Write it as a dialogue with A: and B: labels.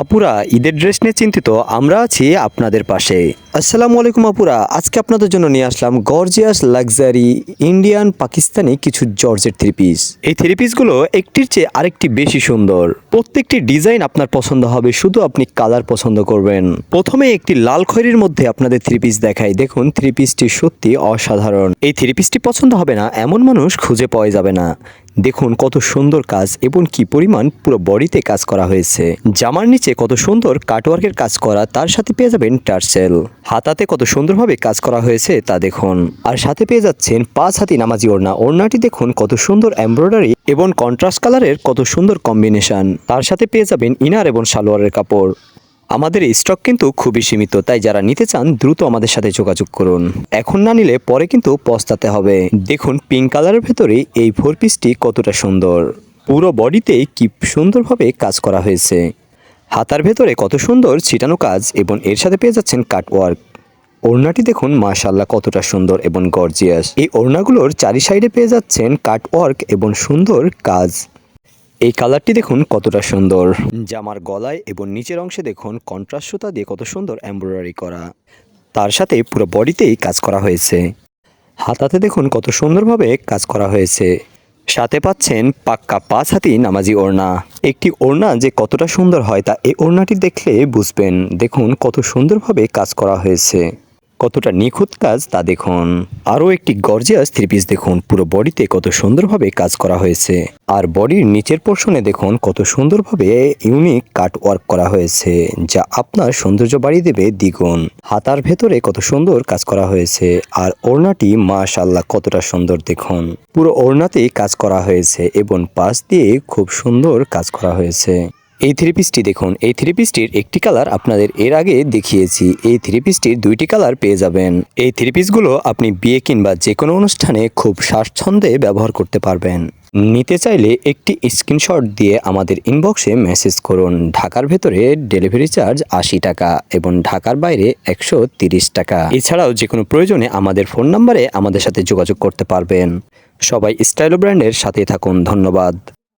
A: আপুরা ঈদের ড্রেস নিয়ে চিন্তিত, আমরা আছি আপনাদের পাশে। আসসালামু আলাইকুম আপুরা, আজকে আপনাদের জন্য নিয়ে আসলাম গর্জিয়াস লাক্সারি ইন্ডিয়ান পাকিস্তানি কিছু জর্জেট থ্রি পিস। এই থ্রি পিসগুলো একটির চেয়ে আরেকটি বেশি সুন্দর। প্রত্যেকটি ডিজাইন আপনার পছন্দ হবে, শুধু আপনি কালার পছন্দ করবেন। প্রথমে একটি লাল খয়েরির মধ্যে আপনাদের থ্রি পিস দেখাই। দেখুন থ্রি পিসটি সত্যি অসাধারণ। এই থ্রি পিসটি পছন্দ হবে না এমন মানুষ খুঁজে পাওয়া যাবে না। দেখুন কত সুন্দর কাজ এবং কি পরিমাণ পুরো বডিতে কাজ করা হয়েছে। জামার নিচে কত সুন্দর কাটওয়ার্কের কাজ করা, তার সাথে পেয়ে যাবেন টার্সেল। হাতাতে কত সুন্দরভাবে কাজ করা হয়েছে তা দেখুন। আর সাথে পেয়ে যাচ্ছেন 5 হাতি নামাজি ওড়না। ওড়নাটি দেখুন কত সুন্দর এমব্রয়ডারি এবং কন্ট্রাস্ট কালারের কত সুন্দর কম্বিনেশন। তার সাথে পেয়ে যাবেন ইনার এবং সালোয়ারের কাপড়। আমাদের স্টক কিন্তু খুবই সীমিত, তাই যারা নিতে চান দ্রুত আমাদের সাথে যোগাযোগ করুন। এখন না নিলে পরে কিন্তু পস্তাতে হবে। দেখুন পিঙ্ক কালারের ভেতরে এই 4 পিসটি কতটা সুন্দর। পুরো বডিতে কি সুন্দরভাবে কাজ করা হয়েছে। হাতার ভেতরে কত সুন্দর ছিটানো কাজ এবং এর সাথে পেয়ে যাচ্ছেন কাটওয়ার্ক। ওড়নাটি দেখুন মাশাআল্লাহ কতটা সুন্দর এবং গর্জিয়াস। এই ওড়নাগুলোর চারি সাইডে পেয়ে যাচ্ছেন কাটওয়ার্ক এবং সুন্দর কাজ। এই কালারটি দেখুন কতটা সুন্দর। জামার গলায় এবং নিচের অংশে দেখুন কন্ট্রাস্ট সুতা দিয়ে কত সুন্দর এমব্রয়ডারি করা, তার সাথে পুরো বডিতেই কাজ করা হয়েছে। হাতাতে দেখুন কত সুন্দরভাবে কাজ করা হয়েছে। সাথে পাচ্ছেন পাক্কা 5 হাতি নামাজি ওড়না। একটি ওড়না যে কতটা সুন্দর হয় তা এই ওড়নাটি দেখলে বুঝবেন। দেখুন কত সুন্দরভাবে কাজ করা হয়েছে, কতটা নিখুঁত কাজ তা দেখুন। আরও একটি গর্জিয়াস থ্রি পিস দেখুন, পুরো বডিতে কত সুন্দরভাবে কাজ করা হয়েছে। আর বডির নিচের পোর্শনে দেখুন কত সুন্দরভাবে ইউনিক কাট ওয়ার্ক করা হয়েছে, যা আপনার সৌন্দর্য বাড়িয়ে দেবে দ্বিগুণ। হাতার ভেতরে কত সুন্দর কাজ করা হয়েছে। আর ওড়নাটি মাশাআল্লাহ কতটা সুন্দর দেখুন। পুরো ওড়নাতেই কাজ করা হয়েছে এবং পাশ দিয়ে খুব সুন্দর কাজ করা হয়েছে। এই থ্রি পিসটি দেখুন, এই থ্রি পিসটির একটি কালার আপনাদের এর আগে দেখিয়েছি। এই থ্রি পিসটির 2টি কালার পেয়ে যাবেন। এই থ্রি পিসগুলো আপনি বিয়ে কিংবা যে কোনো অনুষ্ঠানে খুব স্বাচ্ছন্দ্যে ব্যবহার করতে পারবেন। নিতে চাইলে একটি স্ক্রিনশট দিয়ে আমাদের ইনবক্সে মেসেজ করুন। ঢাকার ভেতরে ডেলিভারি চার্জ 80 টাকা এবং ঢাকার বাইরে 130 টাকা। এছাড়াও যে কোনো প্রয়োজনে আমাদের ফোন নাম্বারে আমাদের সাথে যোগাযোগ করতে পারবেন। সবাই স্টাইলো ব্র্যান্ডের সাথে থাকুন। ধন্যবাদ।